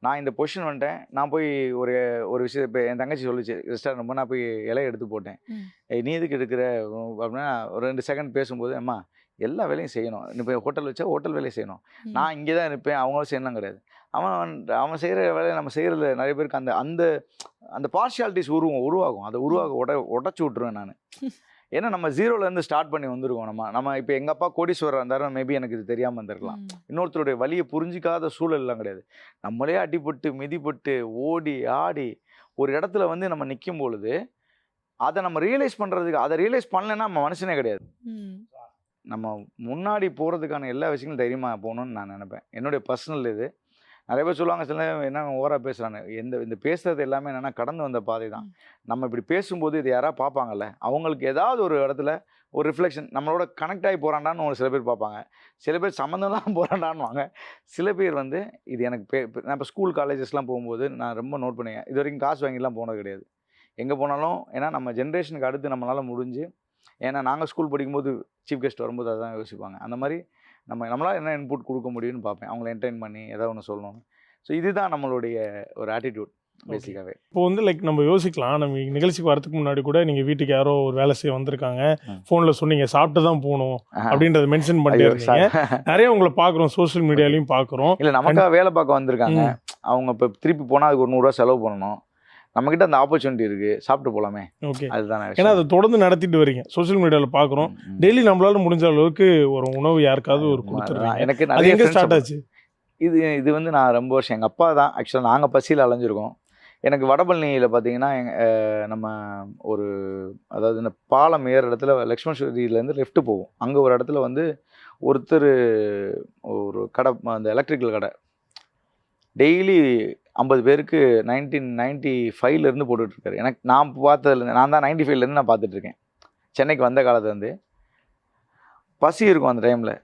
நான் இந்த பொசிஷன் வந்துட்டேன், நான் போய் ஒரு ஒரு விஷயம் இப்போ என் தங்கச்சி சொல்லிச்சு ரெஸ்டாரண்ட் போய் நான் போய் இலையை எடுத்து போட்டேன். நீ எதுக்கு எடுக்கிற அப்படின்னா ஒரு 2 செகண்ட் பேசும்போது அம்மா எல்லா வேலையும் செய்யணும். இப்போ ஹோட்டல் வச்சா ஹோட்டல் வேலையை செய்யணும். நான் இங்கே தான் இருப்பேன், அவங்களும் செய்யணும் கிடையாது. அவன் செய்கிற வேலையை நம்ம செய்கிறதுல நிறைய பேருக்கு அந்த அந்த அந்த பார்ஷியாலிட்டிஸ் உருவாகும். அதை உடச்சி விட்ருவேன் நான். ஏன்னா நம்ம 0லேருந்து ஸ்டார்ட் பண்ணி வந்துருக்கோம். நம்ம இப்போ எங்கள் அப்பா கோடீஸ்வரர் இருந்தாலும் மேபி எனக்கு இது தெரியாமல் இருந்திருக்கலாம். இன்னொருத்தருடைய வலியை புரிஞ்சிக்காத சூழல்லாம் கிடையாது. நம்மளே அடிபட்டு மிதிப்பட்டு ஓடி ஆடி ஒரு இடத்துல வந்து நம்ம நிற்கும் பொழுது அதை நம்ம ரியலைஸ் பண்ணுறதுக்கு, அதை ரியலைஸ் பண்ணலைன்னா நம்ம மனுஷனே கிடையாது. நம்ம முன்னாடி போகிறதுக்கான எல்லா விஷயங்களும் தைரியமாக போகணுன்னு நான் நினைப்பேன். என்னுடைய பர்சனல் இது. நிறைய பேர் சொல்லுவாங்க சில என்ன ஓவராக பேசுகிறான்னு. இந்த பேசுகிறது எல்லாமே என்னென்னா கடந்து வந்த பாதை தான். நம்ம இப்படி பேசும்போது இது யாராவது பார்ப்பாங்கல்ல, அவங்களுக்கு ஏதாவது ஒரு இடத்துல ஒரு ரிஃப்ளெக்ஷன் நம்மளோட கனெக்ட் ஆகி போகிறாண்டான்னு ஒரு சில பேர் பார்ப்பாங்க. சில பேர் சம்மந்தம்லாம் போகிறாண்டான்னுவாங்க. சில பேர் வந்து இது எனக்கு நான் இப்போ ஸ்கூல் காலேஜஸ்லாம் போகும்போது நான் ரொம்ப நோட் பண்ணிங்க, இது வரைக்கும் காசு வாங்கிலாம் போனது கிடையாது. எங்கே போனாலும் ஏன்னா நம்ம ஜென்ரேஷனுக்கு அடுத்து நம்மளால் முடிஞ்சு ஏன்னா நாங்கள் ஸ்கூல் படிக்கும்போது சீஃப் கெஸ்ட் வரும்போது அதான் யோசிப்பாங்க. அந்த மாதிரி நம்மளால் என்ன இன்புட் கொடுக்க முடியும்னு பார்ப்பேன். அவங்கள என்டர்டெயின் பண்ணி ஏதாவது ஒன்று சொல்லணும். ஸோ இதுதான் நம்மளுடைய ஒரு ஆட்டிடியூட் பேசிக்காகவே. இப்போ வந்து லைக் நம்ம யோசிக்கலாம், நம்ம நிகழ்ச்சிக்கு வரதுக்கு முன்னாடி கூட நீங்கள் வீட்டுக்கு யாரோ ஒரு வேலை செய்ய வந்திருக்காங்க, ஃபோனில் சொன்னீங்க சாப்பிட்டு தான் போகணும் அப்படின்றத மென்ஷன் பண்ணிட்டே இருந்தீங்க. நிறைய உங்களை பார்க்குறோம், சோஷியல் மீடியாலையும் பார்க்குறோம். இல்லை நமக்காக வேலை பார்க்க வந்திருக்காங்க, அவங்க இப்போ திருப்பி போனால் அதுக்கு ஒரு 100 ரூபா செலவு பண்ணணும். நம்மக்கிட்ட அந்த ஆப்பர்ச்சுனிட்டி இருக்குது, சாப்பிட்டு போகலாமே. ஓகே, அதுதான். ஏன்னா அதை தொடர்ந்து நடத்திட்டு வரீங்க, சோஷியல் மீடியாவில் பார்க்குறோம். டெய்லி நம்மளால முடிஞ்ச அளவுக்கு ஒரு உணவு யாருக்காவது ஒரு கொடுத்துருங்க. எனக்கு அது எங்கே ஸ்டார்ட் ஆச்சு? இது வந்து நான் ரொம்ப வருஷம் எங்கள் அப்பா தான் ஆக்சுவலாக. நாங்கள் பசியில் அலைஞ்சிருக்கோம். எனக்கு வடபழனியில் பார்த்தீங்கன்னா நம்ம ஒரு அதாவது இந்த பாலம் ஏற இடத்துல லக்ஷ்மணேஸ்வரியிலேருந்து லெஃப்ட்டு போவோம். அங்கே ஒரு இடத்துல வந்து ஒருத்தர் ஒரு கடை, அந்த எலக்ட்ரிக்கல் கடை, டெய்லி 50 பேருக்கு 1995லேருந்து போட்டுட்ருக்காரு. எனக்கு நான் பார்த்ததுலேருந்து, நான் தான் 95லேருந்து நான் பார்த்துட்ருக்கேன். சென்னைக்கு வந்த காலத்துலேருந்து பசி இருக்கும் அந்த டைமில்.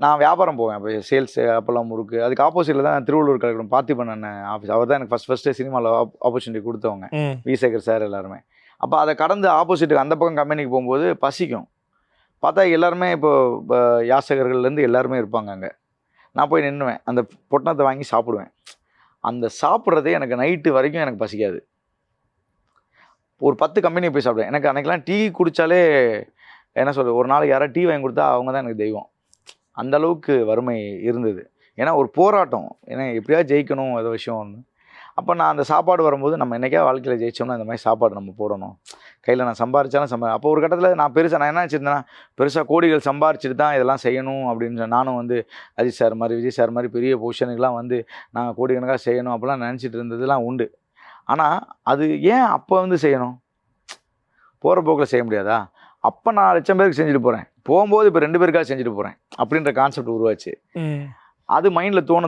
நான் வியாபாரம் போவேன், அப்போ சேல்ஸு, அப்போல்லாம் முறுக்கு. அதுக்கு ஆப்போசிட்டில் தான் திருவள்ளூர் கலைஞர் பார்த்திபன் அண்ணன் ஆஃபீஸ். அவர் தான் எனக்கு ஃபஸ்ட்டு சினிமாவில் ஆப்பர்ச்சுனிட்டி கொடுத்தவங்க, வி சேகர் சார் எல்லாருமே. அப்போ அதை கடந்து ஆப்போசிட்டுக்கு அந்த பக்கம் கம்பெனிக்கு போகும்போது பசிக்கும். பார்த்தா எல்லாருமே இப்போ யாசகர்கள்லேருந்து எல்லாருமே இருப்பாங்க அங்கே. நான் போய் நின்றுவேன், அந்த பொட்டணத்தை வாங்கி சாப்பிடுவேன். அந்த சாப்பிட்றதே எனக்கு நைட்டு வரைக்கும் எனக்கு பசிக்காது. ஒரு 10 கம்பெனி போய் சாப்பிடுவேன். எனக்கு அன்றைக்கெலாம் டீ குடித்தாலே என்ன சொல்கிறது, ஒரு நாளைக்கு யாராவது டீ வாங்கி கொடுத்தா அவங்க தான் எனக்கு தெய்வம். அந்த அளவுக்கு வறுமை இருந்தது. ஏன்னா ஒரு போராட்டம், ஏன்னா எப்படியாவது ஜெயிக்கணும் ஏதோ விஷயம் ஒன்று. அப்போ நான் அந்த சாப்பாடு வரும்போது நம்ம என்றைக்கா வாழ்க்கையில் ஜெயிச்சோம்னா இந்த மாதிரி சாப்பாடு நம்ம போடணும். கையில் நான் சம்பாரிச்சாலும் அப்போ ஒரு கட்டத்தில் நான் என்ன வச்சுருந்தேன்னா, பெருசாக கோடிகள் சம்பாரிச்சிட்டு தான் இதெல்லாம் செய்யணும் அப்படின்னு நானும் வந்து அஜித் சார் மாதிரி, விஜய் சார் மாதிரி பெரிய பொசிஷனுக்கெலாம் வந்து நாங்கள் கோடிக்கணக்காக செய்யணும் அப்படிலாம் நினச்சிட்டு இருந்ததுலாம் உண்டு. ஆனால் அது ஏன் அப்போ வந்து செய்யணும்? போகிற போக்கில் செய்ய முடியாதா? அப்போ நான் 1,00,000 பேருக்கு செஞ்சுட்டு போகிறேன், போகும்போது இப்போ 2 பேருக்காக செஞ்சுட்டு போகிறேன் அப்படின்ற கான்செப்ட் உருவாச்சு. அது மைண்டில் தோண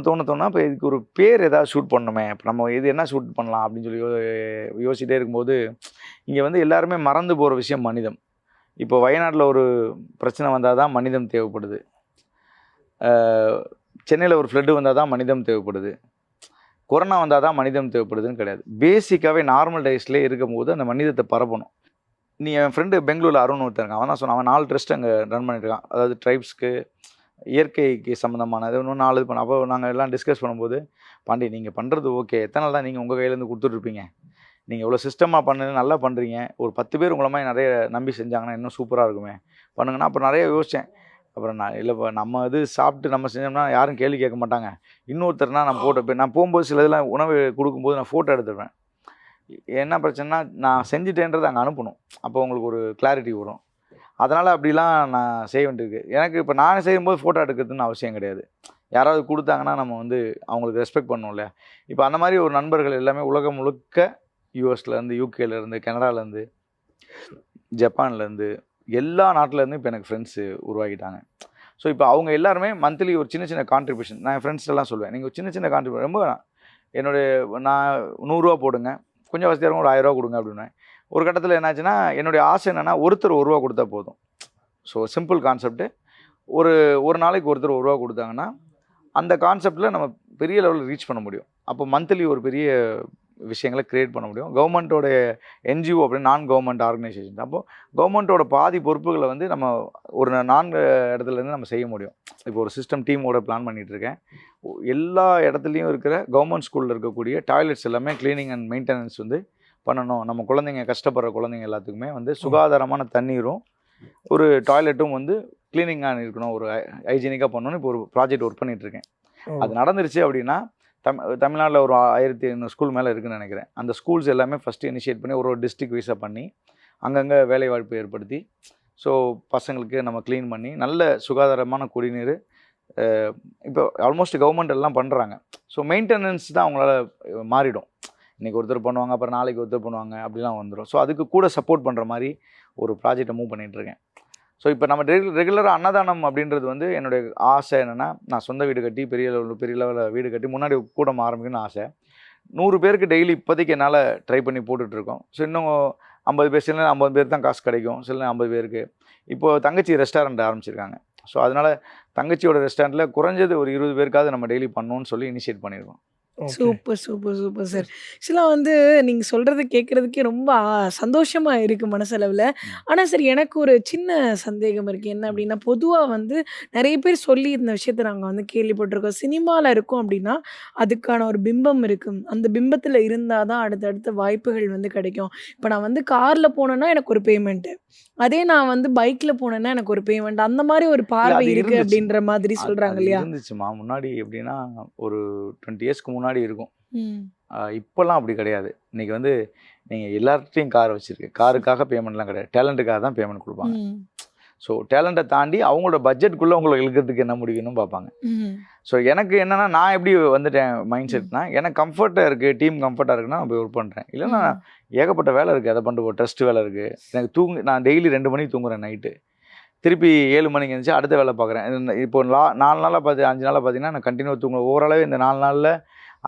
இப்போ இதுக்கு ஒரு பேர் ஏதாவது ஷூட் பண்ணணுமே, இப்போ நம்ம இது என்ன ஷூட் பண்ணலாம் அப்படின்னு சொல்லி யோசிச்சிட்டே இருக்கும்போது இங்கே வந்து எல்லாருமே மறந்து போகிற விஷயம் மனிதம். இப்போ வயநாட்டில் ஒரு பிரச்சனை வந்தால் தான் மனிதம் தேவைப்படுது, சென்னையில் ஒரு ஃப்ளட்டு வந்தால் தான் மனிதம் தேவைப்படுது, கொரோனா வந்தால் தான் மனிதம் தேவைப்படுதுன்னு கிடையாது. பேசிக்காகவே நார்மல் டேஸ்லேயே இருக்கும்போது அந்த மனிதத்தை பரப்பணும். நீ என் ஃப்ரெண்டு பெங்களூரில் அருண் ஒருத்தருங்க, அவன் தான் சொன்னான், அவன் 4 ட்ரஸ்ட் அங்கே ரன் பண்ணிட்டுருக்கான். அதாவது ட்ரைப்ஸ்க்கு, இயற்கைக்கு சம்மந்தமானது இன்னும் 4 இது பண்ண. அப்போ நாங்கள் எல்லாம் டிஸ்கஸ் பண்ணும்போது, பாண்டி நீங்கள் பண்ணுறது ஓகே, எத்தனை நாள் தான் நீங்கள் உங்கள் கையிலேருந்து கொடுத்துட்ருப்பீங்க, நீங்கள் இவ்வளோ சிஸ்டமாக பண்ணு, நல்லா பண்ணுறீங்க, ஒரு 10 பேர் உங்களை மாதிரி நிறைய நம்பி செஞ்சாங்கன்னா இன்னும் சூப்பராக இருக்குமே, பண்ணுங்கன்னா. அப்புறம் நிறைய யோசித்தேன். அப்புறம் நான் இல்லைப்பா, நம்ம இது சாப்பிட்டு நம்ம செஞ்சோம்னா யாரும் கேள்வி கேட்க மாட்டாங்க. இன்னொருத்தர்னா நான் போட்டோ நான் போகும்போது சில இதெல்லாம் உணவு கொடுக்கும்போது நான் ஃபோட்டோ எடுத்துடுவேன். என்ன பிரச்சனைனா நான் செஞ்சுட்டேன்றதை அங்கே அனுப்பணும், அப்போ உங்களுக்கு ஒரு கிளாரிட்டி வரும். அதனால் அப்படிலாம் நான் செய்ய வேண்டியிருக்கு. எனக்கு இப்போ நான் செய்யும்போது ஃபோட்டோ எடுக்கிறதுன்னு அவசியம் கிடையாது. யாராவது கொடுத்தாங்கன்னா நம்ம வந்து அவங்களுக்கு ரெஸ்பெக்ட் பண்ணணும் இல்லையா? இப்போ அந்த மாதிரி ஒரு நண்பர்கள் எல்லாமே உலகம் முழுக்க யூஎஸ்லேருந்து, யூகேலேருந்து, கனடாலேருந்து, ஜப்பான்லேருந்து, எல்லா நாட்டிலேருந்து இப்போ எனக்கு ஃப்ரெண்ட்ஸு உருவாக்கிட்டாங்க. ஸோ இப்போ அவங்க எல்லாருமே மந்த்லி ஒரு சின்ன சின்ன கான்ட்ரிபியூஷன், நான் என் ஃப்ரெண்ட்ஸ்லாம் சொல்லுவேன், நீங்கள் சின்ன சின்ன கான்ட்ரிபியூஷன் ரொம்ப நான் 100 ரூபா போடுங்க, கொஞ்சம் வசதியாக இருக்கும், ஒரு 1000 ரூபா கொடுங்க அப்படின்னா. ஒரு கட்டத்தில் என்னாச்சுன்னா என்னுடைய ஆசை என்னென்னா ஒருத்தர் 1 ரூபா கொடுத்தா போதும். So simple concept. ஒரு நாளைக்கு ஒருத்தர் 1 ரூபா கொடுத்தாங்கன்னா அந்த கான்செப்டில் நம்ம பெரிய லெவலில் ரீச் பண்ண முடியும். அப்போ மந்த்லி ஒரு பெரிய விஷயங்களை க்ரியேட் பண்ண முடியும். கவர்மெண்ட்டோடைய என்ஜிஓ அப்படின்னு நான் கவர்மெண்ட் ஆர்கனைசேஷன். அப்போது கவர்மெண்ட்டோட பாதி பொறுப்புகளை வந்து நம்ம ஒரு 4 இடத்துலேருந்து நம்ம செய்ய முடியும். இப்போ ஒரு சிஸ்டம் டீமோட பிளான் பண்ணிகிட்ருக்கேன். எல்லா இடத்துலையும் இருக்கிற கவர்மெண்ட் ஸ்கூலில் இருக்கக்கூடிய டாய்லெட்ஸ் எல்லாமே க்ளீனிங் அண்ட் மெயின்டெனன்ஸ் வந்து பண்ணணும். நம்ம குழந்தைங்க, கஷ்டப்படுற குழந்தைங்க எல்லாத்துக்குமே வந்து சுகாதாரமான தண்ணீரும் ஒரு டாய்லெட்டும் வந்து க்ளீனிங்காக இருக்கணும், ஒரு ஹைஜீனிக்காக பண்ணணும்னு இப்போ ஒரு ப்ராஜெக்ட் ஒர்க் பண்ணிகிட்ருக்கேன். அது நடந்துருச்சு அப்படின்னா தமிழ்நாட்டில் ஒரு 1500 ஸ்கூல் மேலே இருக்குதுன்னு நினைக்கிறேன். அந்த ஸ்கூல்ஸ் எல்லாமே ஃபஸ்ட்டு இனிஷியேட் பண்ணி ஒரு டிஸ்ட்ரிக்ட் வைஸாக பண்ணி அங்கங்கே வேலைவாய்ப்பு ஏற்படுத்தி, ஸோ பசங்களுக்கு நம்ம க்ளீன் பண்ணி நல்ல சுகாதாரமான குடிநீர் இப்போ ஆல்மோஸ்ட் கவர்மெண்ட் எல்லாம் பண்ணுறாங்க. ஸோ மெயின்டெனன்ஸ் தான் அவங்களால மாறிடும். இன்றைக்கி ஒருத்தர் பண்ணுவாங்க, அப்புறம் நாளைக்கு ஒருத்தர் பண்ணுவாங்க, அப்படிலாம் வந்துடும். ஸோ அதுக்கு கூட சப்போர்ட் பண்ணுற மாதிரி ஒரு ப்ராஜெக்டை மூவ் பண்ணிகிட்ருக்கேன். ஸோ இப்போ நம்ம ரெகுலராக அன்னதானம் அப்படின்றது வந்து என்னுடைய ஆசை என்னென்னா, நான் சொந்த வீடு கட்டி பெரிய லெவலில் வீடு கட்டி முன்னாடி கூடம் ஆரம்பிக்கணும்னு ஆசை. 100 பேருக்கு டெய்லி இப்போதைக்கு என்னால் ட்ரை பண்ணி போட்டுட்ருக்கோம். ஸோ இன்னும் 50 பேர், சில 50 பேர் தான் காசு கிடைக்கும், சில 50 பேருக்கு. இப்போது தங்கச்சி ரெஸ்டாரண்ட் ஆரம்பிச்சிருக்காங்க. ஸோ அதனால் தங்கச்சியோட ரெஸ்டாரண்ட்டில் குறைஞ்சது ஒரு 20 பேருக்காவது நம்ம டெய்லி பண்ணணும்னு சொல்லி இனிஷியேட் பண்ணியிருக்கோம். Okay. Super, super, super sir. ஆக்சுவலா வந்து நீங்க சொல்றத கேட்கறதுக்கே ரொம்ப சந்தோஷமா இருக்கு மனசளவுல. ம். ஆனா சார் எனக்கு ஒரு சின்ன சந்தேகம் இருக்கு. என்ன ம். அப்டின்னா, பொதுவா வந்து நெறைய பேர் சொல்லி இந்த விஷயத்த நாங்க வந்து கேள்விப்பட்டுருக்கோம். சினிமால இருக்கோம் அப்டின்னா, அதுக்கான ஒரு பிம்பம் இருக்கும். அந்த பிம்பத்துல இருந்தா தான் அடுத்தடுத்த வாய்ப்புகள் வந்து கிடைக்கும். இப்ப நான் வந்து கார்ல போனேன்னா எனக்கு ஒரு பேமெண்ட். அதே நான் வந்து பைக்ல போனேன்னா எனக்கு ஒரு பேமெண்ட். அந்த மாரி ஒரு இல்ல பார்வை அது இருக்கு இருந்துச்சு. அப்டின்ற மாதிரி சொல்றாங்க அது இல்லையா? இருந்துச்சுமா. முன்னாடி எப்படின்னா, ஒரு 20 இயர்ஸ்க்கு முன்னாடி இருக்கும். ம். இப்போலாம் அப்படி கிடையாது. இன்னைக்கு வந்து நீங்க எல்லார்கிட்டயும் கார் வச்சிருக்கு. காருக்காக பேமெண்ட்லாம் கிடையாது. டேலண்ட்டுக்காக தான் பேமெண்ட் குடுப்பாங்க. ம். ஸோ டேலண்ட்ட தாண்டி அவங்களோட பட்ஜெட்குள்ள உங்கள இழுக்கிறதுக்கு என்ன முடியும்னு பார்ப்பாங்க. ம். ஸோ எனக்கு என்னன்னா, நான் எப்படி வந்துட்டேன் மைண்ட் ம். செட்னா, எனக்கு கம்ஃபர்ட்டா இருக்கு, டீம் கம்ஃபர்ட்டா இருக்குன்னா நான் போய் ஒர்க் பண்றேன். இல்லன்னா ம். ஏகப்பட்ட வேலை இருக்கு. அத பண்ணிட்டு ட்ரஸ்ட் வேலை இருக்கு. எனக்கு நான் டெய்லி 2 மணிக்கு தூங்குறேன் நைட்டு. திருப்பி 7 மணிக்கு எந்திரிச்சு அடுத்த வேலை பார்க்குறேன். இப்போ 4 நாளா 5 நாளா பார்த்தீங்கன்னா, நான் கன்டினியூவா தூங்குவேன். ஓவராலாவே இந்த 4 நாள்ல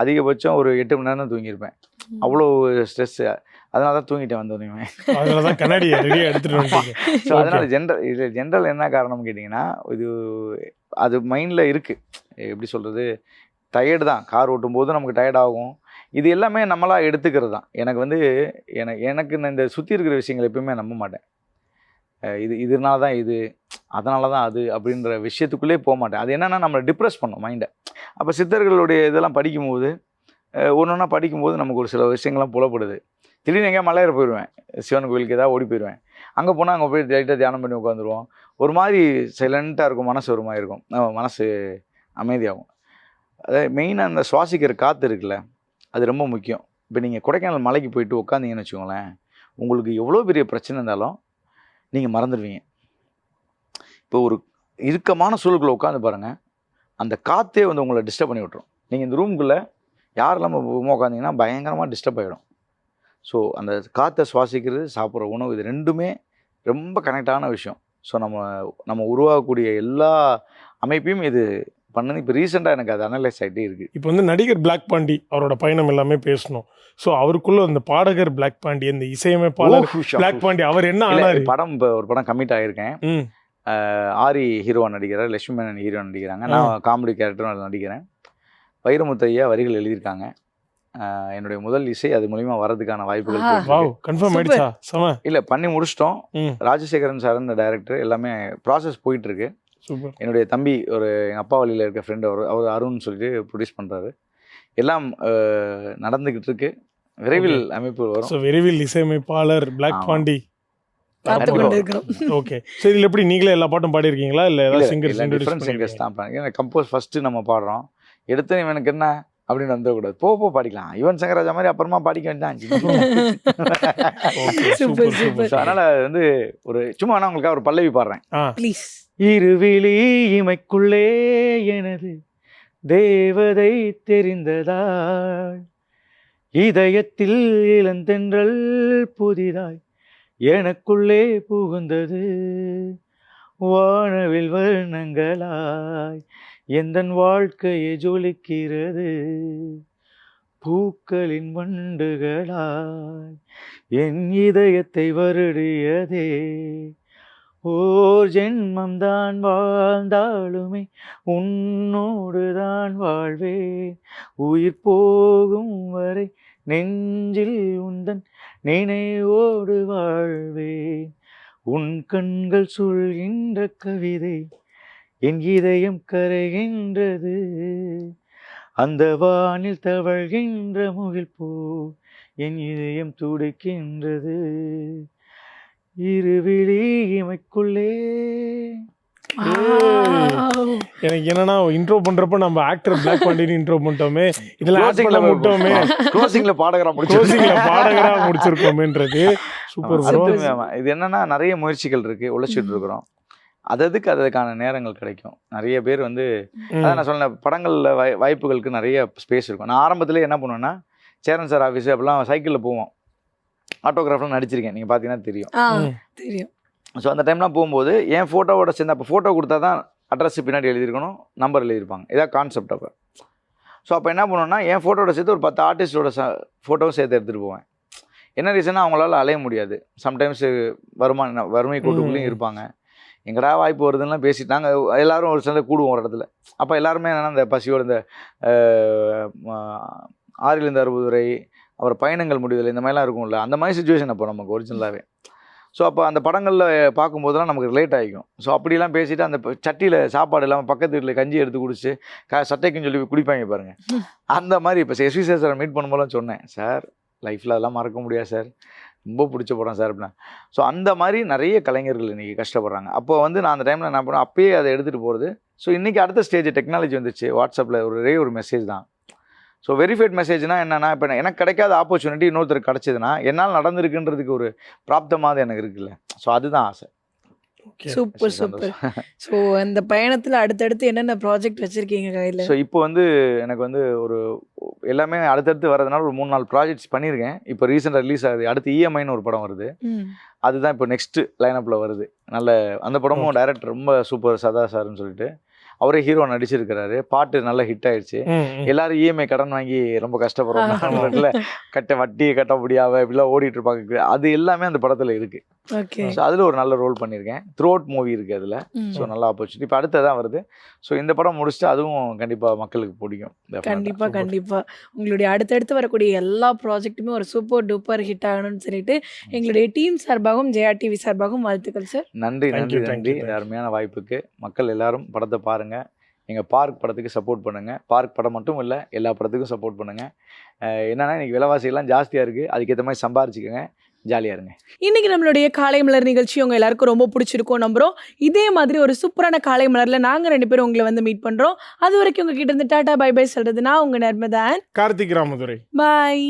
அதிகபட்சம் ஒரு 8 மணி நேரம் தான் தூங்கியிருப்பேன். ம். அவ்வளோ ஸ்ட்ரெஸ்ஸு. அதனால தான் தூங்கிட்டேன் வந்தோனேயுமே. அதனால தான் கண்ணாடிய ரெடியா எடுத்துட்டு வந்துட்டீங்க. ஸோ அதனால ஜென்ரல் என்ன காரணம்னு கேட்டிங்கன்னா, இது அது மைண்டில் இருக்கு. எப்படி சொல்றது? டயர்டு தான். கார் ஓட்டும்போது நமக்கு டயர்ட் ஆகும். இது எல்லாமே நம்மளா எடுத்துக்கிறது தான். எனக்கு வந்து எனக்கு நான் இந்த சுத்தி இருக்கிற விஷயங்கள எப்பயுமே நம்ப மாட்டேன். இதனால தான் இது, அதனால தான் அது அப்படின்ற விஷயத்துக்குள்ளே போமாட்டேன். அது என்னன்னா நம்மள டிப்ரெஸ் பண்ணும் மைண்ட. அப்ப சித்தர்களுடைய இதெல்லாம் படிக்கும்போது, ஒண்ணொண்ணா படிக்கும்போது நமக்கு ஒரு சில விஷயங்கள்லாம் புலப்படுது. திடீர்னு எங்கேயா மலையேற போயிருவேன். சிவன் கோயிலுக்கு ஏதாவது ஓடி போயிருவேன். அங்க போனா அங்க போய் லைட்டா தியானம் பண்ணி உட்காந்துருவோம். ஒரு மாதிரி சைலண்ட்டா இருக்கும். மனசு ஒரு மாரி இருக்கும். மனசு அமைதியாகும். அதாவது மெயினா அந்த சுவாசிக்கிற காத்து இருக்குல்ல, அது ரொம்ப முக்கியம். இப்ப நீங்க கொடைக்கானல் மலைக்கு போயிட்டு உட்காந்தீங்கன்னு வச்சுக்கோங்களேன், உங்களுக்கு எவ்வளோ பெரிய பிரச்சனை இருந்தாலும் நீங்க மறந்துடுவீங்க. இப்போ ஒரு இறுக்கமான சூழலுக்குள்ள உட்காந்து பாருங்க, அந்த காத்தே வந்து உங்கள டிஸ்டர்ப் பண்ணி விட்டுரும். நீங்க இந்த ரூமுக்குள்ள யாரும் இல்லாம உட்காந்தீங்கன்னா பயங்கரமா டிஸ்டர்ப் ஆயிடும். ஸோ அந்த காற்றை சுவாசிக்கிறது, சாப்பிட்ற உணவு இது 2மே ரொம்ப கனெக்டான விஷயம். ஸோ நம்ம உருவாகக்கூடிய எல்லா அமைப்பையும் இது பண்ணது. இப்போ ரீசெண்டாக எனக்கு அது அனலைஸ் ஆகிட்டே இருக்கு. இப்போ வந்து நடிகர் பிளாக் பாண்டி அவரோட பயணம் எல்லாமே பேசணும். ஸோ அவருக்குள்ள அந்த பாடகர் பிளாக் பாண்டி, அந்த இசையமைப்பாளர் பிளாக் பாண்டி அவர் என்ன ஆனாரு? படம் இப்போ ஒரு படம் கமிட் ஆகியிருக்கேன். ம். ஆரி ஹீரோவா நடிக்கிறார், லட்சுமி மேனன் ஹீரோ நடிக்கிறாங்க. நான் காமெடி கேரக்டரும் அதில் நடிக்கிறேன். வைரமுத்து ஐயா வரிகள் எழுதியிருக்காங்க. என்னுடைய முதல் இசை அது மூலியமா வரதுக்கான வாய்ப்புகள் வாவ், கன்ஃபார்ம் ஆயிடுச்சா? செம. இல்ல பண்ணி முடிச்சிட்டோம். ம். ராஜசேகரன் சார் இந்த டைரக்டர் எல்லாமே ப்ராசஸ் போயிட்டு இருக்கு. சூப்பர். என்னுடைய தம்பி எங்கள் அப்பா வழியில் இருக்க ஃப்ரெண்டு அவர் அருண் சொல்லிட்டு ப்ரொடியூஸ் பண்ணுறாரு. எல்லாம் நடந்துக்கிட்டு இருக்கு. விரைவில் அமைப்பு வரும். ஸோ விரைவில் இசையமைப்பாளர் பிளாக் பாண்டி. காத்து கொண்டு இருக்கிறோம். ஓகே. சரி, இதில் எப்படி நீங்களே எல்லா பாட்டும் பாடியிருக்கீங்களா? இல்லை ஏதாவது சிங்கர்ஸ் டிஃப்ரெண்ட் சிங்கர்ஸ் தான் பாருங்க. ஏன்னா கம்போஸ் ஃபஸ்ட்டு நம்ம பாடுறோம். எடுத்து இவனுக்கு என்ன அப்படின்னு வந்துடக்கூடாது. போ பாடிக்கலாம். யுவன் சங்கர் ராஜா மாதிரி அப்புறமா பாடிக்க வேண்டியதான். Super, super. அதனால வந்து ஒரு சும்மா நான் உங்களுக்காக ஒரு பல்லவி பாடுறேன். ப்ளீஸ். இருவிழி இமைக்குள்ளே எனது தேவதை தெரிந்ததாய், இதயத்தில் இளந்தென்றல் புதிதாய் எனக்குள்ளே புகுந்தது, வானவில் வர்ணங்களாய் எந்தன் வாழ்க்கையை ஜொலிக்கிறது, பூக்களின் வண்டுகளாய் என் இதயத்தை வருடியதே, ஓர் ஜென்மம் தான் வாழ்ந்தாலுமே உன்னோடு தான் வாழ்வேன், உயிர் போகும் வரை நெஞ்சில் உந்தன் நினைவோடு வாழ்வேன், உன் கண்கள் சொல்கின்ற கவிதை என் இதயம் கரைகின்றது, அந்த வானில் தவழ்கின்ற முகில் போ என் இதயம் துடிக்கின்றது, இருவிழி இமைக்குள்ளே. எனக்கு என்னன்னா இன்ட்ரோ பண்றப்ப நம்ம ஆக்டர் பிளாக் பாண்டின்னு இன்ட்ரோ பண்ணிட்டோமே, இதெல்லாம் ஆட் பண்ண முட்டோமே, க்ளோசிங்ல பாடகரா க்ளோசிங்ல பாடகரா முடிச்சிருக்கோமேன்றது சூப்பர் ப்ரோ. இது என்னன்னா நிறைய முயற்சிகள் இருக்கு, உழைச்சிட்டு இருக்கிறோம். அதுக்கான நேரங்கள் கிடைக்கும். நிறைய பேர் வந்து அதான் நான் சொன்னேன், படங்கள்ல வாய்ப்புகளுக்கு நிறைய ஸ்பேஸ் இருக்கும். நான் ஆரம்பத்திலே என்ன பண்ணுவேன்னா, சேரன் சார் ஆஃபீஸ் அப்படிலாம் சைக்கிளில் போவோம். ஆட்டோகிராஃப்லாம் நடிச்சிருக்கேன், நீங்கள் பார்த்தீங்கன்னா தெரியும். தெரியும். ஸோ அந்த டைம்லாம் போகும்போது என் ஃபோட்டோவோட சேர்ந்து, அப்போ ஃபோட்டோ கொடுத்தா தான் அட்ரஸ் பின்னாடி எழுதியிருக்கணும், நம்பர் எழுதியிருப்பாங்க. இதான் கான்செப்ட் அப்போ. ஸோ அப்போ என்ன பண்ணுவேன்னா, என் ஃபோட்டோட சேர்த்து ஒரு 10 ஆர்டிஸ்டோட ஃபோட்டோவும் சேர்த்து எடுத்துகிட்டு போவேன். என்ன ரீசன்னா அவங்களால அலைய முடியாது. சம்டைம்ஸ் வறுமை கூட்டுக்குள்ளேயும் இருப்பாங்க. எங்கடா வாய்ப்பு வருதுன்னா பேசிட்டு நாங்கள் எல்லாரும் ஒரு சில கூடுவோம் ஒரு இடத்துல. அப்போ எல்லாருமே என்னென்னா இந்த பசியோட இந்த 6 அறுபதுரை அப்புறம் பயணங்கள் முடிவுதல் இந்த மாதிரிலாம் இருக்கும்ல, அந்த மாதிரி சுச்சுவேஷன் அப்போ நமக்கு ஒரிஜினலாகவே. ஸோ அப்போ அந்த படங்களில் பார்க்கும்போதெல்லாம் நமக்கு ரிலேட் ஆகிக்கும். ஸோ அப்படிலாம் பேசிவிட்டு அந்த சட்டியில் சாப்பாடு இல்லாமல் பக்கத்து வீட்டில் கஞ்சி எடுத்து குடிச்சு சட்டைக்குன்னு சொல்லி குடிப்பாங்க பாருங்கள். அந்த மாதிரி இப்போ எஸ்வி சார் மீட் பண்ணும்போதெல்லாம் சொன்னேன், சார் லைஃப்பில் அதெல்லாம் மறக்க முடியாது சார், ரொம்ப பிடிச்ச படம் சார் அப்படின்னா. ஸோ அந்த மாதிரி நிறைய கலைஞர்கள் இன்றைக்கி கஷ்டப்படுறாங்க. அப்போ வந்து நான் அந்த டைமில் என்ன பண்ணுவேன், அப்பயே அதை எடுத்துகிட்டு போகிறது. ஸோ இன்றைக்கி அடுத்த ஸ்டேஜ் டெக்னாலஜி வந்துச்சு. வாட்ஸ்அப்பில் ஒரு மெசேஜ் தான். ஸோ வெரிஃபைட் மெசேஜ்னா என்னென்னா, இப்போ எனக்கு கிடைக்காத ஆப்பர்ச்சுனிட்டி இன்னொருத்தருக்கு கிடச்சிதுன்னா என்னால் நடந்திருக்குன்றதுக்கு ஒரு பிராப்தமாக எனக்கு இருக்குல்ல. ஸோ அதுதான் ஆசை. Super super. ஸோ அந்த பயணத்தில் அடுத்தடுத்து என்னென்ன ப்ராஜெக்ட் வச்சுருக்கீங்க கையில்? ஸோ இப்போ வந்து எனக்கு வந்து ஒரு எல்லாமே அடுத்தடுத்து வரதுனால ஒரு 3-4 ப்ராஜெக்ட்ஸ் பண்ணியிருக்கேன். இப்போ ரீசெண்டாக ரிலீஸ் ஆகுது. அடுத்து இஎம்ஐன்னு ஒரு படம் வருது. அதுதான் இப்போ நெக்ஸ்ட்டு லைனப்பில் வருது. நல்ல அந்த படமும் டைரக்டர் ரொம்ப சூப்பர் சதா சார்னு சொல்லிட்டு அவரே ஹீரோ நடிச்சிருக்கிறாரு. பாட்டு நல்லா ஹிட் ஆயிடுச்சு. எல்லாரும் இஎம்ஐ கடன் வாங்கி ரொம்ப கஷ்டப்படுறோம், வட்டியை கட்ட முடியாம இப்படிலாம் ஓடிட்டு இருப்பாங்க. அது எல்லாமே அந்த படத்தில் இருக்கு. ஸோ அதில் ஒரு நல்ல ரோல் பண்ணியிருக்கேன். த்ரூ அவுட் மூவி இருக்குது அதில். ஸோ நல்ல ஆப்பர்ச்சுனிட்டி. இப்போ அடுத்ததான் வருது. ஸோ இந்த படம் முடிச்சுட்டு அதுவும் கண்டிப்பாக மக்களுக்கு பிடிக்கும். கண்டிப்பாக உங்களுடைய அடுத்தடுத்து வரக்கூடிய எல்லா ப்ராஜெக்ட்டுமே ஒரு சூப்பர் டூப்பர் ஹிட் ஆகணும்னு சொல்லிட்டு எங்களுடைய டீம் சார்பாகவும் ஜெயா டிவி சார்பாகவும் வாழ்த்துக்கள் சார். நன்றி. இந்த அருமையான வாய்ப்புக்கு. மக்கள் எல்லாரும் படத்தை பாருங்கள். எங்கள் பார்க் படத்துக்கு சப்போர்ட் பண்ணுங்கள். பார்க் படம் மட்டும் இல்லை, எல்லா படத்துக்கும் சப்போர்ட் பண்ணுங்கள். என்னென்னா இன்றைக்கி விலைவாசியெல்லாம் ஜாஸ்தியாக இருக்குது. அதுக்கேற்ற மாதிரி சம்பாரிச்சுக்கோங்க, ஜாலியாக இருங்க. இன்னைக்கு நம்மளுடைய காலை மலர் நிகழ்ச்சி உங்கள் எல்லாருக்கும் ரொம்ப பிடிச்சிருக்கும் நம்புகிறோம். இதே மாதிரி ஒரு சூப்பரான காலை மலரில் நாங்கள் 2 பேரும் உங்களை வந்து மீட் பண்ணுறோம். அது வரைக்கும் உங்ககிட்ட இருந்து டாடா பை பை சொல்கிறது நான் உங்கள் நர்மதா, கார்த்திக் ராமதுரை. பாய்.